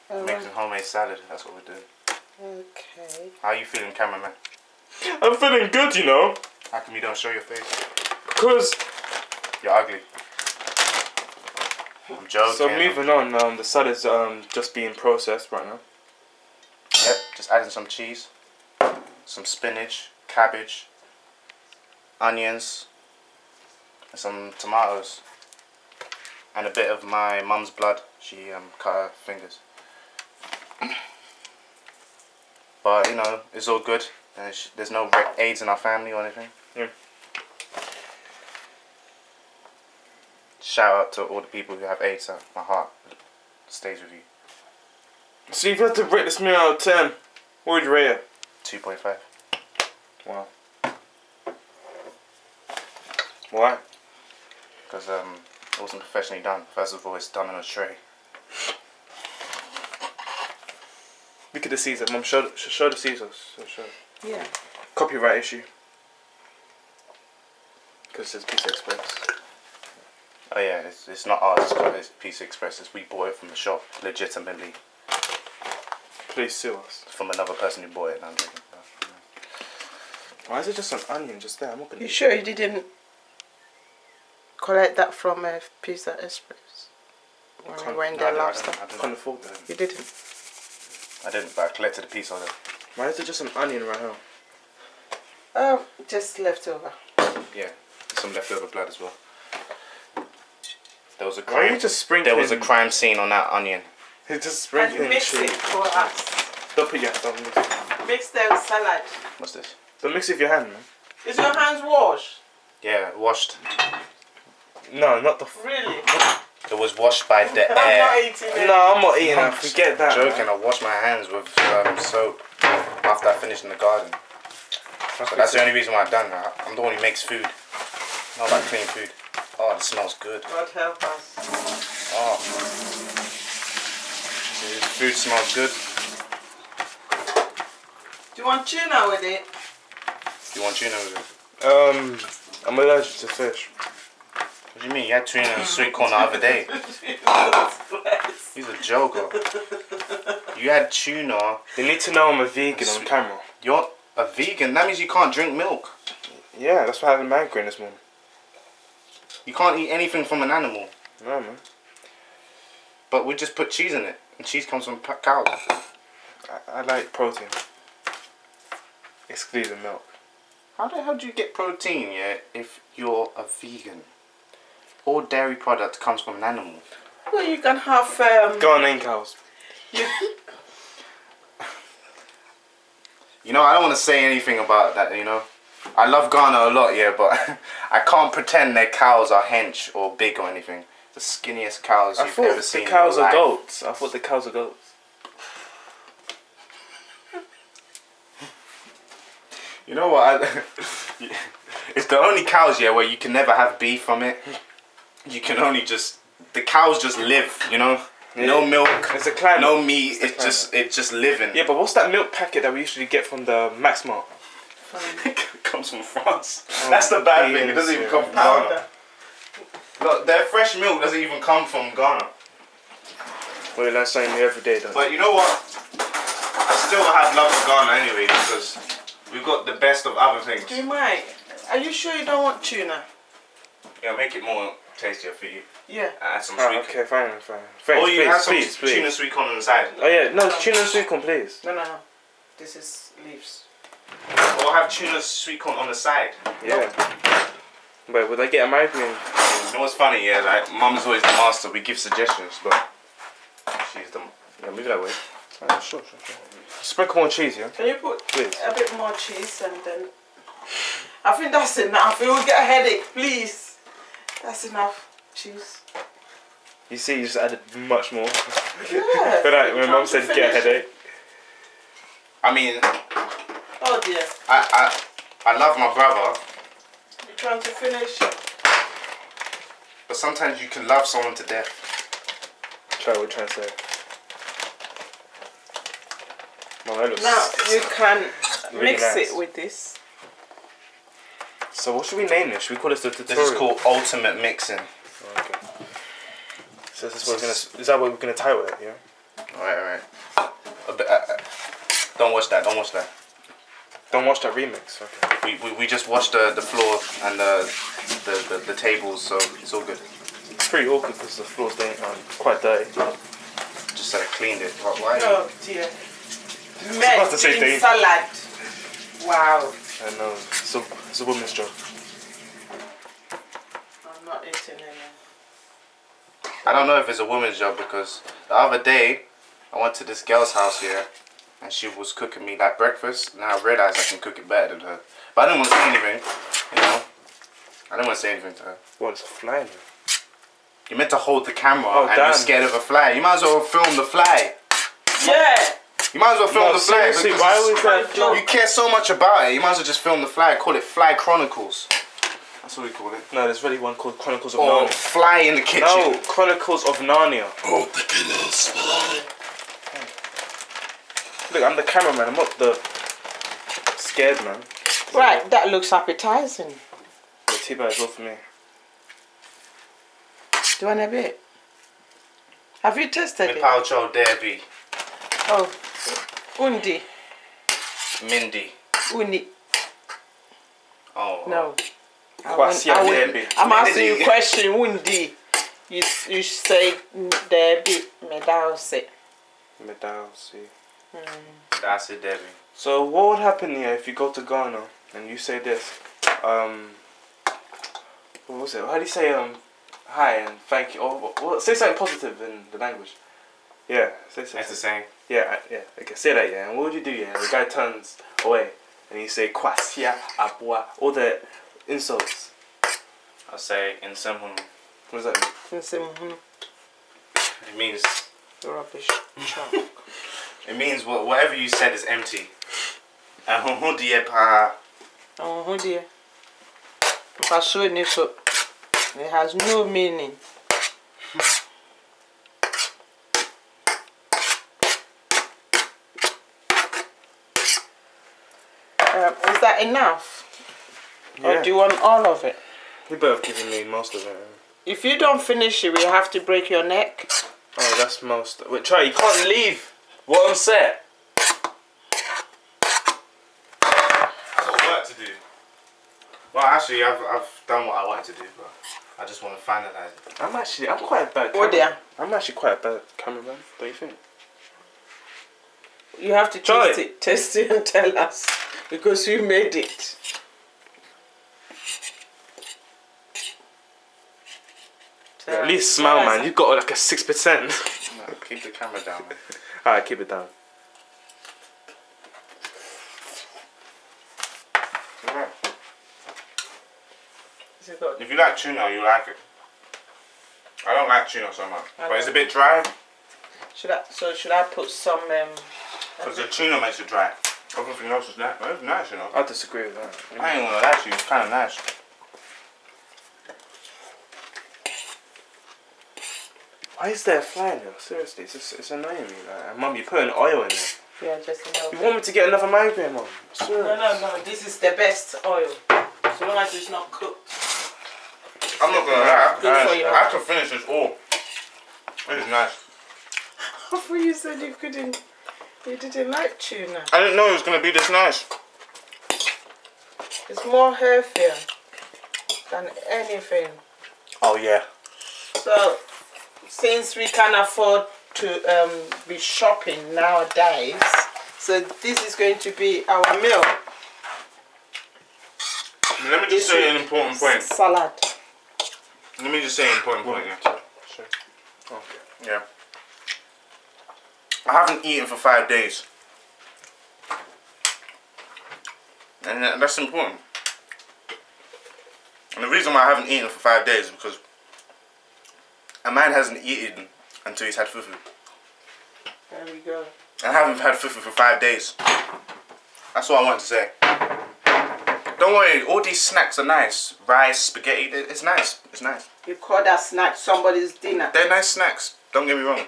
Making homemade salad. That's what we're doing. Okay. How are you feeling, cameraman? I'm feeling good, you know. How come you don't show your face? Because... You're ugly. I'm joking. So moving on, the salad is just being processed right now. Yep, just adding some cheese, some spinach, cabbage, onions, and some tomatoes, and a bit of my mum's blood. She cut her fingers. But you know, it's all good. There's no AIDS in our family or anything. Yeah. Shout out to all the people who have AIDS. My heart stays with you. So if you had to rate this meal out of 10, what would you rate it? 2.5. Wow. Why? Because it wasn't professionally done. First of all, it's done on a tray. Look at the Caesar. Mum, show the Caesars. Show. Yeah. Copyright issue. Because it says Pizza Express. Oh yeah, it's not ours. It's Pizza Express. We bought it from the shop, legitimately. Please sue us. From another person who bought it. No, I'm joking. Why is it just an onion just there? I'm not gonna. You sure you didn't collect that from Pizza Express when we went there last time? I can't afford that. You didn't. I didn't, but I collected a piece of it. Why is it just an onion right here? Just leftover. Yeah, some leftover blood as well. There was a Why are crime. you just sprinkling? There was a crime scene on that onion. It's just And sprinkling mix cheese. it for us. Don't put your hand. Don't mix it. Mix the salad. What's this? Don't mix it with your hand, man. Is your hands washed? Yeah, washed. No, not the. Really? It was washed by the I'm not air. eating it. No, I'm not eating that. Forget that. Joking. Man. I washed my hands with soap after I finished in the garden. So that's the only reason why I've done that. I'm the one who makes food. Not about clean food. Oh, it smells good. God help us. Oh. This food smells good. Do you want tuna with it? You want tuna with it? I'm allergic to fish. What do you mean? You had tuna and sweet corn the other day. He's a joker. You had tuna. They need to know I'm a vegan on camera. You're a vegan? That means you can't drink milk. Yeah, that's why I had a migraine this morning. You can't eat anything from an animal. No, man. But we just put cheese in it. And cheese comes from cows. I like protein. Excluding milk. How the hell do you get protein, yeah, if you're a vegan? All dairy product comes from an animal. Well, you can have... Go on in, cows. You know, I don't want to say anything about that, you know. I love Ghana a lot, yeah, but I can't pretend their cows are hench or big or anything. The skinniest cows you've ever seen. I thought the cows in your are life. goats. I thought the cows are goats. You know what? It's the only cows, yeah, where you can never have beef from it. You can only just... The cows just live, you know? Yeah. No milk, It's a climate. no meat, It's it's just living. Yeah, but what's that milk packet that we usually get from the Max Mart? It comes from France. That's the bad thing. It doesn't even come from Ghana. Look, their fresh milk doesn't even come from Ghana. Well, you learn something new every day, don't you? But you know what? I still have love for Ghana anyway because we've got the best of other things. Do you mind? Are you sure you don't want tuna? Yeah, make it more tastier for you. Yeah. Add some sweet Okay, fine. corn. Or you have some please. tuna sweet corn on the side. Oh yeah, no, tuna and sweet corn, please. No. This is leaves. Or have tuna sweet corn on the side. Yeah. But would I get a migraine? You know what's funny? Yeah, like Mum's always the master. We give suggestions, but she's the... Yeah, move that way. Sure. Sprinkle more cheese, yeah? Can you put Please. a bit more cheese and then... I think that's enough. You will get a headache, please. That's enough cheese. You see, you just added much more. Yeah. But like, when Mum said get a headache. I mean, Oh dear. I love my brother, You're trying to finish? but sometimes you can love someone to death. Try what we're trying to say. Mum, that looks Now you can really mix nice. it with this. So what should we name this? Should we call this the tutorial? This is called ultimate mixing. Oh, okay. So this is what we're gonna. Is that what we're gonna title it? Yeah. Alright. Don't watch that. Don't watch that. Don't watch that remix. Okay. We just washed the floor and the tables, so it's all good. It's pretty awkward because the floor's quite dirty. Just said I cleaned it. Why? Oh dear. about to say Men eating Dave. salad. Wow. I know. It's a woman's job. I'm not eating any. I don't know if it's a woman's job because the other day I went to this girl's house here and she was cooking me like breakfast and I realized I can cook it better than her. But I didn't want to say anything, you know. I didn't want to say anything to her. What, it's a fly in here? You meant to hold the camera Oh, and damn. you're scared of a fly. You might as well film the fly. Yeah. You might as well film No, the fly. seriously, because why always that No. you care so much about it. You might as well just film the fly. Call it Fly Chronicles. That's what we call it. No, there's really one called Chronicles of Or Narnia. Fly in the Kitchen. No, Chronicles of Narnia. Oh, the killer spy. Look, I'm the cameraman. I'm not the scared man. Right, that looks appetizing. The T-bar is all for me. Do you want a bit? Have you tasted Me it? Paucho Derby. Oh, undi, Mindy. uni. Oh. No. Kwasia Derby. I'm asking you Mindy. a question, undi. You say Derby, medause. Medal, see. That's it, Derby. So what would happen here if you go to Ghana and you say this? What was it? How do you say hi and thank you? Or say something positive in the language. Yeah, say something. That's the same. Yeah, okay, say that, yeah. And what would you do, yeah? The guy turns away and you say kwasia abwa, all the insults. I'll say in Simhun. What does that mean? It means Rubbish. it means whatever you said is empty. Pa. Oh dear. If I show it, so it has no meaning. Is that enough? Or Yeah. do you want all of it? You better have given me most of it. If you don't finish it, we have to break your neck. Oh, that's most. Wait, try. You can't leave what I'm set. I've got work to do. Well, actually, I've done what I wanted to do, but I just want to finalize it. I'm quite a bad Oh, dear. I'm actually quite a bad cameraman, don't you think? You have to Try taste it and tell us because you made it. At least smile, man. You've got like a 6%. No, keep the camera down, man. Alright, keep it down. Alright. Is it good? If you like tuna, you like it. I don't like tuna so much, I but it's a don't. bit dry Should I put some because the tuna makes it dry. Everything else is nice. It's nice, you know. I disagree with that. I ain't gonna lie to you, it's kind of nice. Why is there a fly in there? Seriously, it's annoying me. Like, Mum, you're putting oil in there. Yeah, just enough. You want me to get another migraine, Mum? Seriously. No. This is the best oil. So long as it's not cooked. I'm not gonna lie, Good for you. I can finish this all. It is nice. I thought you said you couldn't. You didn't like tuna. I didn't know it was gonna be this nice. It's more healthier than anything. Oh yeah. So, since we can afford to be shopping nowadays, so this is going to be our meal. Let me just say an important point. Salad. Let me just say an important point. Yeah. Sure. Okay. Yeah. I haven't eaten for 5 days. And that's important. And the reason why I haven't eaten for 5 days is because a man hasn't eaten until he's had fufu. There we go. I haven't had fufu for 5 days. That's all I wanted to say. Don't worry, all these snacks are nice. Rice, spaghetti, it's nice. It's nice. You call that snack somebody's dinner. They're nice snacks, don't get me wrong.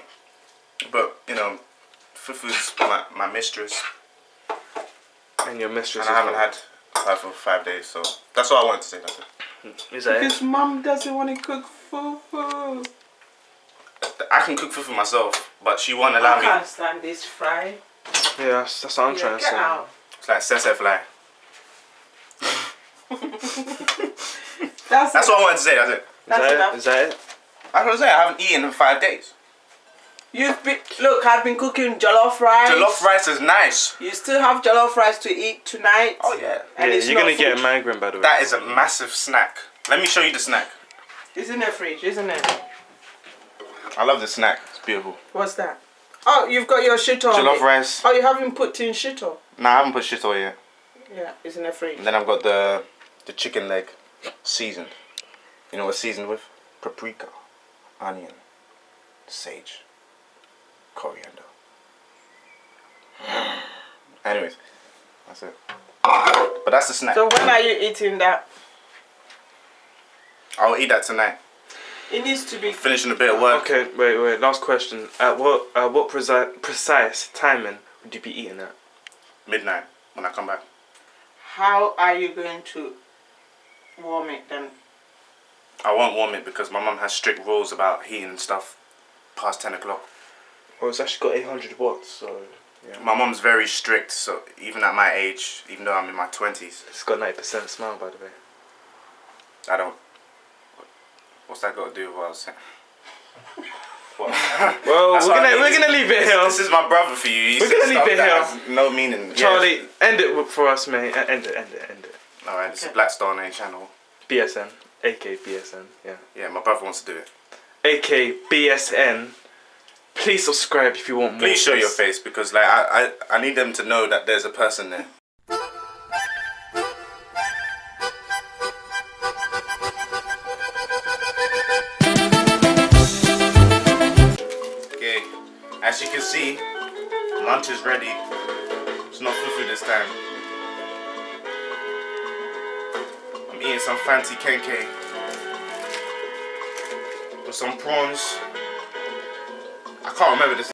But, you know, fufu's my mistress. And your mistress. And I haven't had her for 5 days, so that's all I wanted to say. That's it. Is that it? Because mum doesn't want to cook fufu. I can cook fufu myself. but she won't allow I me. can't stand this fry. Yeah, that's what I'm trying to Get say. out. It's like sese fly. That's That's it. what I wanted to say. That's it. That's enough. Is that it? That's what I'm saying. I haven't eaten in 5 days. You've been look. I've been cooking jollof rice. Jollof rice is nice. You still have jollof rice to eat tonight. Oh yeah. And Yeah, it's you're not gonna get a food. migraine by the way. That is a massive snack. Let me show you the snack. It's in the fridge, isn't it? I love the snack. It's beautiful. What's that? Oh, you've got your shit on. Jollof rice. Oh, you haven't put in shit on. Nah, I haven't put shit on yet. Yeah, it's in the fridge. And then I've got the chicken leg seasoned. You know what it's seasoned with? Paprika, onion, sage, coriander. Anyways, that's it. But that's the snack. So when are you eating that? I'll eat that tonight. It needs to be. Finishing a bit of work. Okay, wait. Last question. At what precise timing would you be eating that? Midnight when I come back. How are you going to warm it then? I won't warm it because my mum has strict rules about heating and stuff past 10 o'clock. Well, it's actually got 800 watts, so yeah. My mum's very strict, so even at my age, even though I'm in my 20s, It's got 90% smile, by the way. I don't. What's that got to do with what I was saying? What? Well, That's we're what I gonna mean. we're gonna leave it here. This is my brother for you. He We're said gonna leave stuff it that here. has no meaning. Yeah. Charlie, end it for us, mate. End it. Alright, it's a Okay. Black Star Name channel. BSN, AK BSN, yeah. Yeah, my brother wants to do it. AK BSN. Please subscribe if you want more. Please show your please. face because like I need them to know that there's a person there. Okay, as you can see, lunch is ready. It's not fufu this time. I'm eating some fancy kenke with some prawns. I can't remember this.